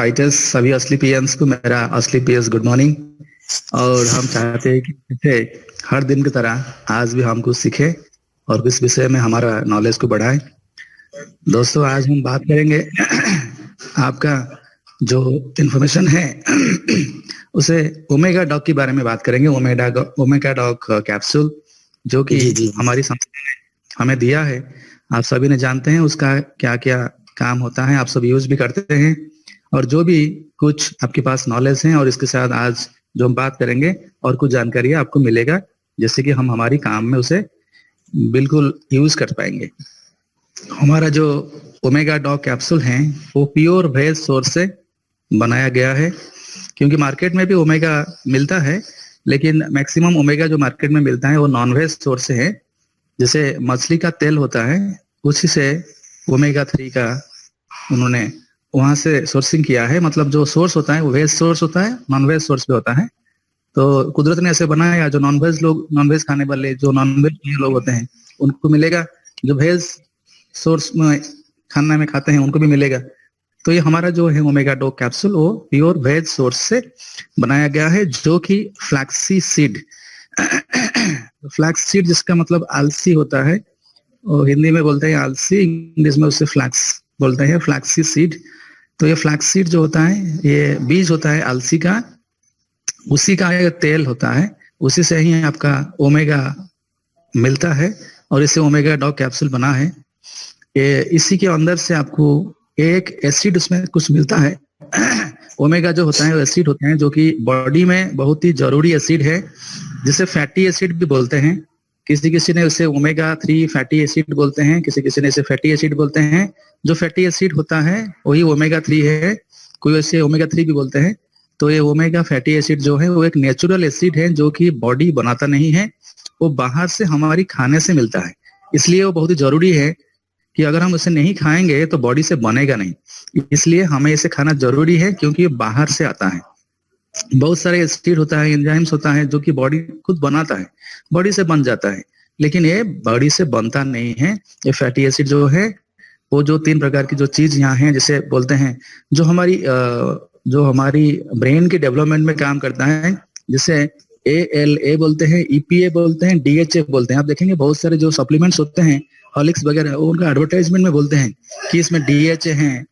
Fighters सभी असली peons को मेरा असली पीएस गुड मॉर्निंग। और हम चाहते हैं कि जैसे हर दिन की तरह आज भी हम कुछ सीखें और इस विषय में हमारा नॉलेज को बढ़ाएं। दोस्तों, आज हम बात करेंगे आपका जो इंफॉर्मेशन है उसे ओमेगा डॉग के बारे में बात करेंगे। ओमेगा डॉग कैप्सूल जो कि जी हमारी संस्था ने हमें दिया है, आप सभी ने जानते हैं उसका क्या क्या काम होता है, आप सब यूज भी करते हैं। और जो भी कुछ आपके पास नॉलेज है और इसके साथ आज जो हम बात करेंगे और कुछ जानकारी आपको मिलेगा, जैसे कि हम हमारी काम में उसे बिल्कुल यूज कर पाएंगे। हमारा जो ओमेगा डॉग कैप्सूल है वो प्योर वेज सोर्स से बनाया गया है, क्योंकि मार्केट में भी ओमेगा मिलता है, लेकिन मैक्सिमम ओमेगा जो मार्केट में मिलता है वो नॉन वेज सोर्स से है। जैसे मछली का तेल होता है, उसी से ओमेगा 3 का उन्होंने वहां से सोर्सिंग किया है। मतलब जो सोर्स होता है वो वेज सोर्स होता है, नॉन वेज सोर्स भी होता है। तो कुदरत ने ऐसे बनाया, जो नॉन वेज खाने वाले जो नॉन वेज लोग होते हैं उनको मिलेगा, जो वेज सोर्स में खाना में खाते हैं उनको भी मिलेगा। तो ये हमारा जो है ओमेगा डॉग कैप्सूल वो प्योर वेज सोर्स से बनाया गया है, जो कि फ्लैक्सी सीड फ्लैक्स सीड जिसका मतलब आलसी होता है, और हिंदी में बोलते हैं आलसी, इंग्लिश में उसे फ्लैक्स बोलते हैं, फ्लैक्सी सीड। तो ये फ्लैक्स सीड जो होता है ये बीज होता है आलसी का, उसी का ये तेल होता है, उसी से ही आपका ओमेगा मिलता है और इसे ओमेगा डॉग कैप्सूल बना है। ये इसी के अंदर से आपको एक एसिड उसमें कुछ मिलता है ओमेगा जो होता है वो एसिड होते हैं, जो कि बॉडी में बहुत ही जरूरी एसिड है, जिसे फैटी एसिड भी बोलते हैं। किसी ने उसे ओमेगा 3 फैटी एसिड बोलते हैं, किसी ने इसे फैटी एसिड बोलते हैं। जो फैटी एसिड होता है वही ओमेगा 3 है, कोई वैसे ओमेगा 3 भी बोलते हैं। तो ये ओमेगा फैटी एसिड जो है वो एक नेचुरल एसिड है, जो कि बॉडी बनाता नहीं है, वो बाहर से हमारी खाने से मिलता है। इसलिए वो बहुत ही जरूरी है कि अगर हम उसे नहीं खाएंगे तो बॉडी से बनेगा नहीं। इसलिए हमें इसे खाना जरूरी है, क्योंकि ये बाहर से आता है। बहुत सारे एसिड होता है, एंजाइम्स होता है, जो कि बॉडी खुद बनाता है, बॉडी से बन जाता है, लेकिन ये बॉडी से बनता नहीं है। ये फैटी एसिड जो है वो जो 3 प्रकार की जो चीज यहाँ है, जिसे बोलते हैं जो हमारी ब्रेन के डेवलपमेंट में काम करता है, जिसे ALA बोलते हैं, EPA बोलते हैं, DHA बोलते हैं। आप देखेंगे बहुत सारे जो सप्लीमेंट्स होते हैं, हॉर्लिक्स वगैरह, उनका एडवर्टाइजमेंट में बोलते हैं कि इसमें DHA है,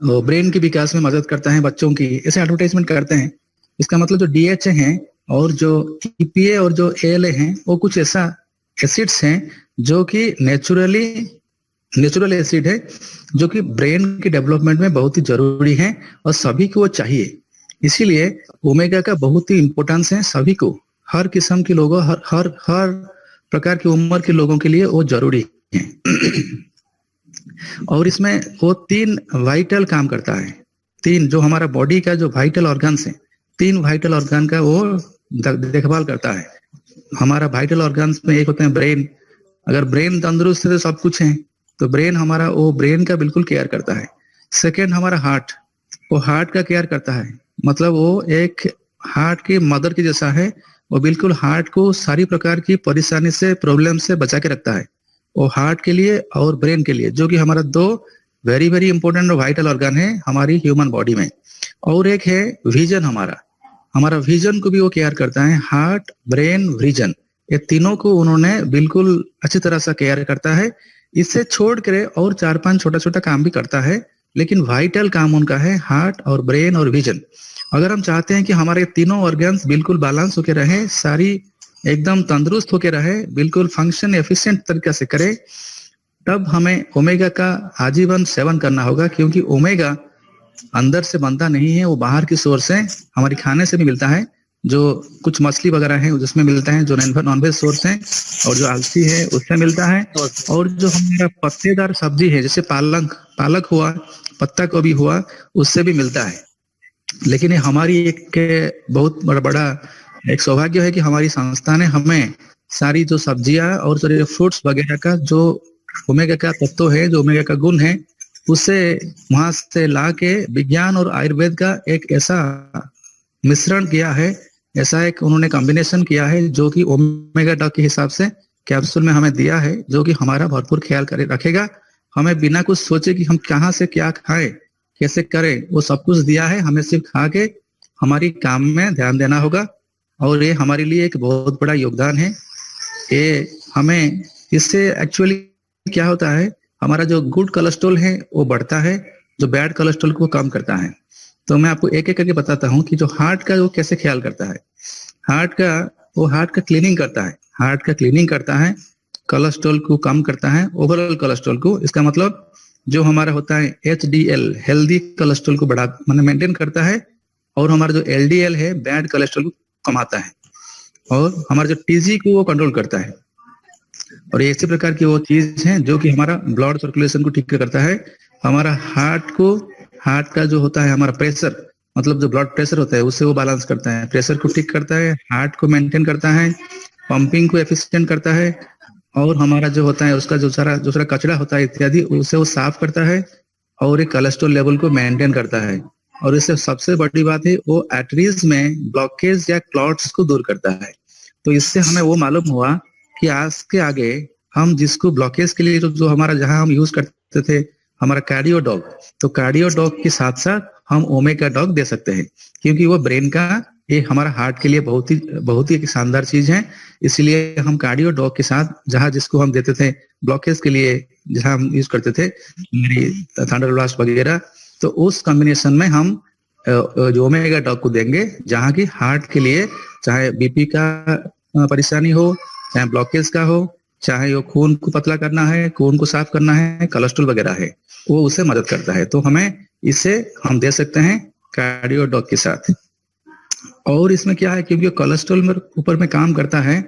ब्रेन के विकास में मदद करता है बच्चों की, ऐसे एडवर्टाइजमेंट करते हैं। इसका मतलब जो DHA है और जो EPA और जो ALA है वो कुछ ऐसा एसिड्स हैं जो कि नेचुरल एसिड है, जो कि ब्रेन के डेवलपमेंट में बहुत ही जरूरी है और सभी को वो चाहिए। इसीलिए ओमेगा का बहुत ही इंपॉर्टेंस है सभी को, हर किस्म के लोगों, हर प्रकार की उम्र के लोगों के लिए वो जरूरी है और इसमें वो 3 वाइटल काम करता है। 3 जो हमारा बॉडी का जो वाइटल ऑर्गन्स है, 3 वाइटल ऑर्गन का वो देखभाल करता है। हमारा वाइटल ऑर्गन्स में एक होते हैं ब्रेन। अगर ब्रेन तंदुरुस्त है तो सब कुछ है, तो ब्रेन हमारा वो ब्रेन का बिल्कुल केयर करता है। सेकेंड हमारा हार्ट, वो हार्ट का केयर करता है, मतलब वो एक हार्ट की मदर के जैसा है, वो बिल्कुल हार्ट को सारी प्रकार की परेशानी से, प्रॉब्लम से बचा के रखता है। वो हार्ट के लिए और ब्रेन के लिए, जो कि हमारा 2 very very important vital organ है हमारी ह्यूमन बॉडी में। और एक है विजन, हमारा विजन को भी वो केयर करता है। हार्ट, ब्रेन, विजन, ये तीनों को उन्होंने बिल्कुल अच्छी तरह से केयर करता है। इससे छोड़ कर और 4-5 छोटा छोटा काम भी करता है, लेकिन वाइटल काम उनका है हार्ट और ब्रेन और विजन। अगर हम चाहते हैं कि हमारे तीनों ऑर्गन्स बिल्कुल बैलेंस होके रहे, सारी एकदम तंदुरुस्त होके रहे, बिल्कुल फंक्शन एफिशिएंट तरीके से करे, तब हमें ओमेगा का आजीवन सेवन करना होगा। क्योंकि ओमेगा अंदर से बनता नहीं है, वो बाहर की सोर्स है, हमारी खाने से भी मिलता है, जो कुछ मछली वगैरह है जिसमें मिलता है, जो नॉनवेज सोर्स है, और जो आलसी है उससे मिलता है, और जो हमारा पत्तेदार सब्जी है जैसे पालक हुआ, पत्ता गोभी हुआ, उससे भी मिलता है। लेकिन ये हमारी एक बहुत बड़ा एक सौभाग्य है कि हमारी संस्था ने हमें सारी जो सब्जियां और जो फ्रूट्स वगैरह का जो ओमेगा का तत्व है, जो ओमेगा का गुण है, उसे वहां से ला के विज्ञान और आयुर्वेद का एक ऐसा मिश्रण किया है, ऐसा एक उन्होंने कॉम्बिनेशन किया है, जो कि ओमेगा डॉग के हिसाब से कैप्सूल में हमें दिया है, जो कि हमारा भरपूर ख्याल रखेगा। हमें बिना कुछ सोचे कि हम कहाँ से क्या खाएं, कैसे करें वो सब कुछ दिया है, हमें सिर्फ खा के हमारी काम में ध्यान देना होगा। और ये हमारे लिए एक बहुत बड़ा योगदान है। ये हमें इससे एक्चुअली क्या होता है, हमारा जो गुड कोलेस्ट्रॉल है वो बढ़ता है, जो बैड कोलेस्ट्रॉल को कम करता है। तो मैं आपको एक एक करके बताता हूँ कि जो हार्ट का वो कैसे ख्याल करता है। हार्ट का क्लीनिंग करता है, हार्ट का क्लीनिंग करता है, कोलेस्ट्रॉल को कम करता है, ओवरऑल कोलेस्ट्रॉल को। इसका मतलब जो हमारा होता है HDL हेल्दी कोलेस्ट्रॉल को बढ़ा माने मेंटेन करता है, और हमारा जो LDL है बैड कोलेस्ट्रॉल को कमाता है, और हमारा जो TG को वो कंट्रोल करता है। और ये इसी प्रकार की वो चीज है जो कि हमारा ब्लड सर्कुलेशन को ठीक करता है। हमारा हार्ट का जो होता है हमारा प्रेशर, मतलब जो ब्लड प्रेशर होता है उससे वो बैलेंस करता है, प्रेशर को ठीक करता है, हार्ट को मेंटेन करता है, पंपिंग को एफिशिएंट करता है, और हमारा जो होता है उसका जो सारा कचरा होता है इत्यादि उसे वो साफ करता है, और एक कोलेस्ट्रॉल लेवल को मेंटेन करता है। और इससे सबसे बड़ी बात है वो आर्टरीज में ब्लॉकेज या क्लॉट्स को दूर करता है। तो इससे हमें वो मालूम हुआ कि आज के आगे हम जिसको ब्लॉकेज के लिए जो हमारा जहां हम यूज करते थे हमारा कार्डियो डॉग, तो कार्डियो डॉग के साथ साथ हम ओमेगा डॉग दे सकते हैं, क्योंकि वो ब्रेन का ये हमारा हार्ट के लिए बहुत ही एक शानदार चीज है। इसलिए हम कार्डियो डॉग के साथ जहां जिसको हम देते थे ब्लॉकेज के लिए, जहां हम यूज करते थे मेरी थंडर ब्लास्ट वगैरह, तो उस कॉम्बिनेशन में हम जो ओमेगा डॉग को देंगे, जहां की हार्ट के लिए चाहे बीपी का परेशानी हो, चाहे ब्लॉकेज का हो, चाहे वो खून को पतला करना है, खून को साफ करना है, कोलेस्ट्रॉल वगैरह है, वो उसे मदद करता है। तो हमें इसे हम दे सकते हैं कार्डियो डॉग के साथ। और इसमें क्या है, क्योंकि कोलेस्ट्रॉल में ऊपर में काम करता है,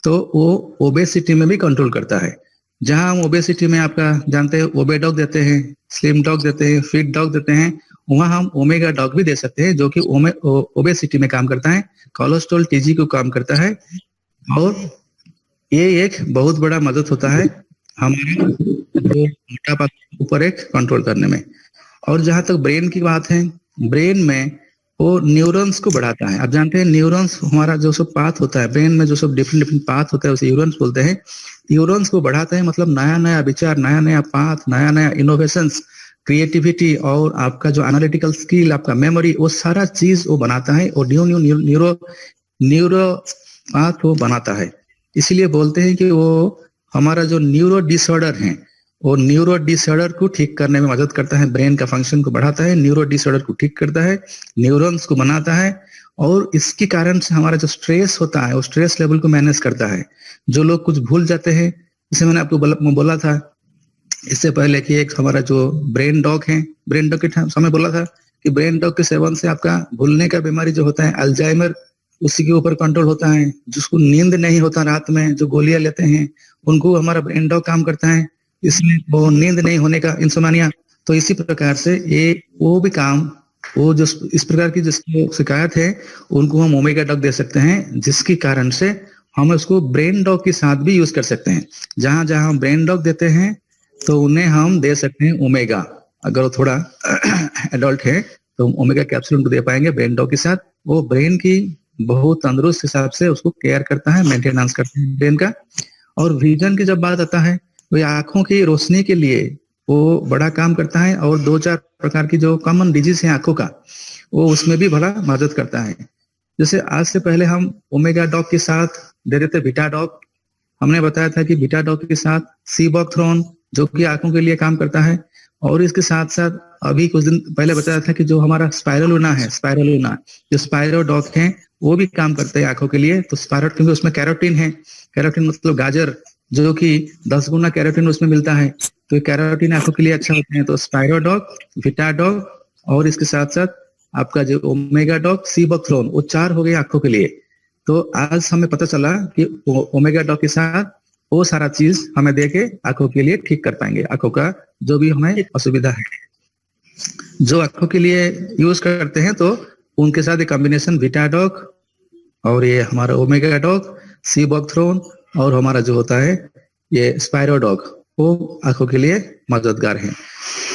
तो वो ओबेसिटी में भी कंट्रोल करता है। जहां हम ओबेसिटी में आपका जानते हैं ओबे डॉग देते हैं, स्लिम डॉग देते हैं, फिट डॉग देते हैं, वहां हम ओमेगा डॉग भी दे सकते हैं जो कि ओबेसिटी में काम करता है, कोलेस्ट्रॉल TG को काम करता है, और ये एक बहुत बड़ा मदद होता है हमारे मोटापा ऊपर एक कंट्रोल करने में। और जहां तक ब्रेन की बात है, ब्रेन में वो न्यूरॉन्स को बढ़ाता है। आप जानते हैं न्यूरॉन्स हमारा जो सब पाथ होता है ब्रेन में, जो सब डिफरेंट पाथ होता है उसे न्यूरॉन्स बोलते हैं। न्यूरॉन्स को बढ़ाता है मतलब नया नया विचार, नया नया पाथ, नया नया इनोवेशंस, क्रिएटिविटी, और आपका जो एनालिटिकल स्किल, आपका मेमोरी, वो सारा चीज वो बनाता है, और न्यूरो पाथ वो बनाता है। इसलिए बोलते हैं कि वो हमारा जो न्यूरो डिसऑर्डर है, वो न्यूरो डिसऑर्डर को ठीक करने में मदद करता है, ब्रेन का फंक्शन को बढ़ाता है, न्यूरो डिसऑर्डर को ठीक करता है, न्यूरॉन्स को बनाता है, और इसके कारण से हमारा जो स्ट्रेस होता है वो स्ट्रेस लेवल को मैनेज करता है। जो लोग कुछ भूल जाते हैं, जैसे मैंने आपको बोला था इससे पहले कि एक हमारा जो ब्रेन डॉग है, ब्रेन डॉग के समय बोला था कि ब्रेन डॉग के सेवन से आपका भूलने का बीमारी जो होता है अल्जाइमर, उसी के ऊपर कंट्रोल होता है। जिसको नींद नहीं होता रात में, जो गोलियां लेते हैं, उनको हमारा ब्रेन डॉग काम करता है, इसलिए वो नींद नहीं होने का इंसोमानिया। तो इसी प्रकार से ये वो भी काम, वो जो इस प्रकार की जिसको शिकायत है उनको हम ओमेगा डॉग दे सकते हैं, जिसके कारण से हम उसको ब्रेन डॉग के साथ भी यूज कर सकते हैं। जहां जहां हम ब्रेन डॉग देते हैं तो उन्हें हम दे सकते हैं ओमेगा। अगर वो थोड़ा एडल्ट है तो ओमेगा कैप्सूल उनको दे पाएंगे ब्रेन डॉग के साथ। वो ब्रेन की बहुत तंदुरुस्त हिसाब से उसको केयर करता है, मेंटेनेंस करता है ब्रेन का। और विजन की जब बात आता है तो आंखों की रोशनी के लिए वो बड़ा काम करता है, और 2-4 प्रकार की जो कॉमन डिजीज है आंखों का, वो उसमें भी बड़ा मदद करता है। जैसे आज से पहले हम ओमेगा डॉग के साथ दे देते बीटा डॉग। हमने बताया था कि बीटा डॉग के साथ सीबोक्थ्रोन जो कि आंखों के लिए काम करता है, और इसके साथ साथ अभी कुछ दिन पहले बताया था कि जो हमारा स्पाइरुलिना है, जो स्पाइरो डॉग है, वो भी काम करते हैं आंखों के लिए। तो स्पाइरो, क्योंकि उसमें कैरोटीन है, कैरोटीन मतलब गाजर, जो कि 10 गुना कैरोटीन उसमें मिलता है, तो कैरोटीन आंखों के लिए अच्छा होता है। तो स्पाइरो डॉग, बीटा डॉग, और इसके साथ साथ आपका जो ओमेगा डॉग, सीबोक्थ्रोन, वो 4 हो गए आंखों के लिए। तो आज हमें पता चला कि ओमेगा डॉग के साथ वो सारा चीज हमें देके आंखों के लिए ठीक कर पाएंगे, आंखों का जो भी हमें असुविधा है जो आंखों के लिए यूज करते हैं, तो उनके साथ एक कॉम्बिनेशन बीटा डॉग और ये हमारा ओमेगा डॉग, सीबोक्थ्रोन, और हमारा जो होता है ये स्पाइरो डॉग, वो आंखों के लिए मददगार है।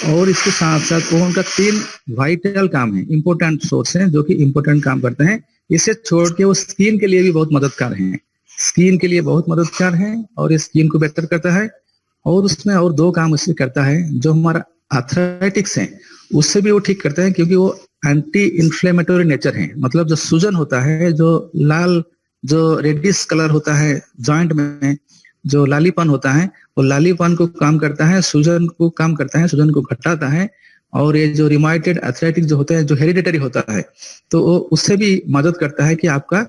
और इसके साथ साथ वो उनका 3 वाइटल काम है, इंपोर्टेंट सोर्स हैं जो कि इंपोर्टेंट काम करते हैं। इसे छोड़ के वो स्किन के लिए भी बहुत मददगार हैं, स्किन के लिए बहुत मददगार है, और ये स्किन को बेहतर करता है। और उसमें और 2 काम उससे करता है, जो हमारा आर्थराइटिक्स हैं उससे भी वो ठीक करते हैं, क्योंकि वो एंटी इन्फ्लेमेटरी नेचर है। मतलब जो सूजन होता है, जो लाल जो रेडिश कलर होता है जॉइंट में, जो लालीपन होता है, वो लालीपन को काम करता है, सूजन को काम करता है, सूजन को घटाता है। और ये जो रिमाइटेड आर्थराइटिस जो होता है, जो हेरिडिटरी होता है, तो वो उससे भी मदद करता है कि आपका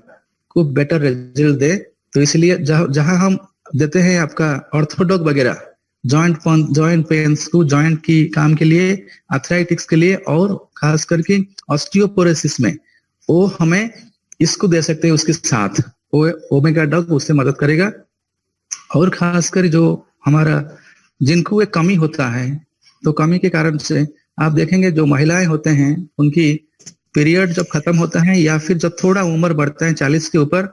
को बेटर रिजल्ट दे। तो इसलिए जहां हम देते हैं आपका ऑर्थोडॉक वगैरह जॉइंट पेन्स को, जॉइंट की काम के लिए, आर्थराइटिक्स के लिए, और खास करके ऑस्टियोपोरोसिस में वो हमें इसको दे सकते हैं उसके साथ। वो ओमेगा डॉग उससे मदद करेगा। और खासकर जो हमारा जिनको एक कमी होता है, तो कमी के कारण से आप देखेंगे जो महिलाएं होते हैं उनकी पीरियड जब खत्म होता है या फिर जब थोड़ा उम्र बढ़ता है 40 के ऊपर,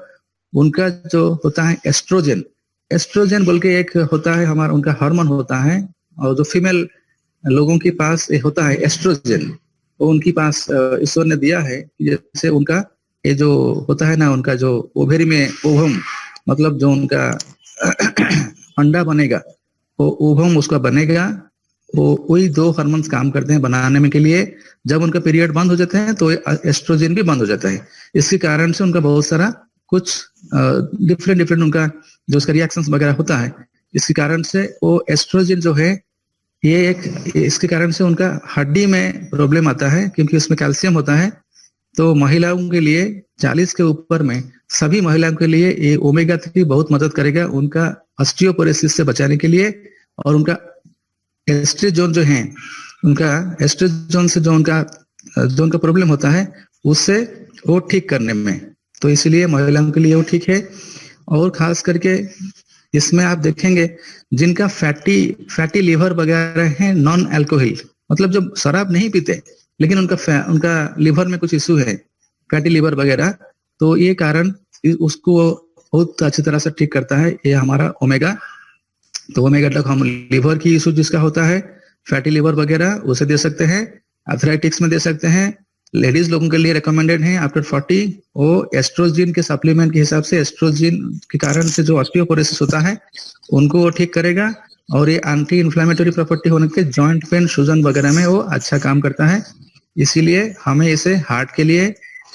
उनका जो होता है एस्ट्रोजन बोल के एक होता है हमारा, उनका हार्मोन होता है। और जो फीमेल लोगों के पास होता है एस्ट्रोजन, वो उनके पास ईश्वर ने दिया है। जैसे उनका ये जो होता है ना, उनका जो ओवेरी में ओवम, मतलब जो उनका अंडा बनेगा, वो ओवम उसका बनेगा, वो वही 2 हार्मोन्स काम करते हैं बनाने में के लिए। जब उनका पीरियड बंद हो जाते हैं तो एस्ट्रोजन भी बंद हो जाता है। इसके कारण से उनका बहुत सारा कुछ डिफरेंट उनका जो उसका रिएक्शंस वगैरह होता है, इसके कारण से वो एस्ट्रोजन जो है ये इसके कारण से उनका हड्डी में प्रॉब्लम आता है, क्योंकि उसमें कैल्शियम होता है। तो महिलाओं के लिए 40 के ऊपर में सभी महिलाओं के लिए ये ओमेगा 3 बहुत मदद करेगा उनका ऑस्टियोपोरोसिस से बचाने के लिए। और उनका एस्ट्रोजन जो है, उनका एस्ट्रोजन से जो उनका प्रॉब्लम होता है उससे वो ठीक करने में, तो इसलिए महिलाओं के लिए वो ठीक है। और खास करके इसमें आप देखेंगे जिनका फैटी लिवर वगैरह है, नॉन अल्कोहल, मतलब जो शराब नहीं पीते लेकिन उनका लिवर में कुछ इशू है, फैटी लिवर वगैरह, तो ये कारण उसको बहुत अच्छी तरह से ठीक करता है ये हमारा ओमेगा। तो ओमेगा तक हम लिवर की इशू जिसका होता है, फैटी लिवर वगैरह, उसे दे सकते हैं। आर्थराइटिक्स में दे सकते हैं। लेडीज लोगों के लिए रिकमेंडेड है आफ्टर 40, वो एस्ट्रोजन के सप्लीमेंट के हिसाब से, एस्ट्रोजन के कारण से जो ऑस्टियोपोरोसिस होता है उनको वो ठीक करेगा। और ये एंटी इन्फ्लेमेटरी प्रॉपर्टी होने के जॉइंट पेन, सूजन वगैरह में वो अच्छा काम करता है। इसीलिए हमें इसे हार्ट के लिए,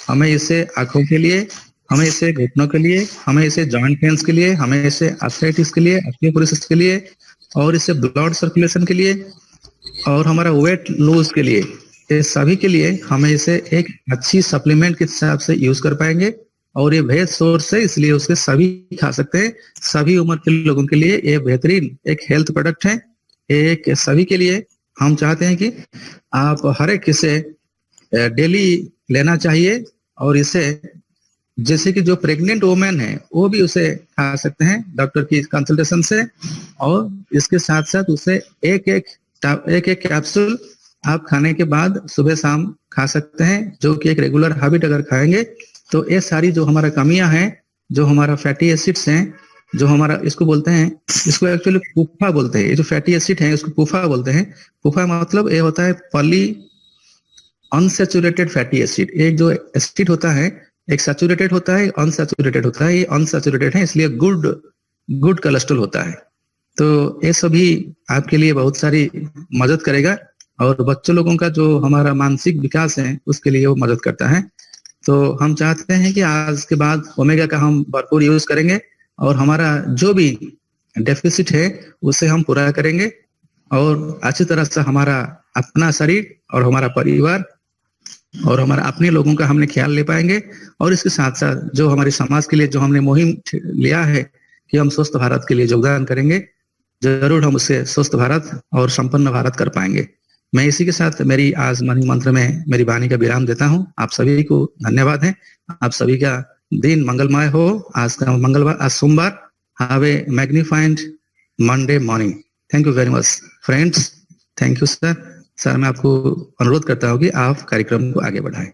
हमें इसे आंखों के लिए, हमें इसे घुटनों के लिए, हमें इसे जॉइंट पेन्स के लिए, हमें इसे आर्थराइटिस के लिए, ऑस्टियोपोरोसिस के लिए, और इसे ब्लड सर्कुलेशन के लिए, और हमारा वेट लूज के लिए, ये सभी के लिए हमें इसे एक अच्छी सप्लीमेंट के हिसाब से यूज कर पाएंगे। और ये भेद सोर्स है, इसलिए उसके सभी खा सकते हैं। सभी उम्र के लोगों के लिए ये बेहतरीन एक हेल्थ प्रोडक्ट है। एक सभी के लिए हम चाहते हैं कि आप हर एक इसे डेली लेना चाहिए। और इसे जैसे कि जो प्रेग्नेंट वुमेन है वो भी उसे खा सकते हैं डॉक्टर की कंसल्टेशन से। और इसके साथ साथ उसे एक एक कैप्सूल आप खाने के बाद सुबह शाम खा सकते हैं, जो कि एक रेगुलर हैबिट अगर खाएंगे तो ये सारी जो हमारा कमियां हैं, जो हमारा फैटी एसिड्स हैं, जो हमारा इसको बोलते हैं, इसको एक्चुअली पुफा बोलते हैं, ये जो फैटी एसिड है उसको पुफा बोलते हैं। पुफा मतलब ये होता है पॉली अनसैचुरेटेड फैटी एसिड। एक जो एसिड होता है, एक सैचुरेटेड होता है, अनसैचुरेटेड होता है। ये अनसैचुरेटेड है इसलिए गुड कोलेस्ट्रॉल होता है। तो ये सभी आपके लिए बहुत सारी मदद करेगा। और बच्चों लोगों का जो हमारा मानसिक विकास है उसके लिए वो मदद करता है। तो हम चाहते हैं कि आज के बाद ओमेगा का हम भरपूर यूज करेंगे और हमारा जो भी डेफिसिट है उसे हम पूरा करेंगे और अच्छी तरह से हमारा अपना शरीर और हमारा परिवार और हमारा अपने लोगों का हमने ख्याल ले पाएंगे। और इसके साथ साथ जो हमारे समाज के लिए जो हमने मुहिम लिया है कि हम स्वस्थ भारत के लिए योगदान करेंगे, जरूर हम उससे स्वस्थ भारत और संपन्न भारत कर पाएंगे। मैं इसी के साथ मेरी आज मनी मंत्र में मेरी वाणी का विराम देता हूँ। आप सभी को धन्यवाद है। आप सभी का दिन मंगलमय हो। आज का मंगलवार, आज सोमवार। Have a magnified Monday morning. Thank you very much friends. Thank you sir. Sir मैं आपको अनुरोध करता हूँ कि आप कार्यक्रम को आगे बढ़ाएं।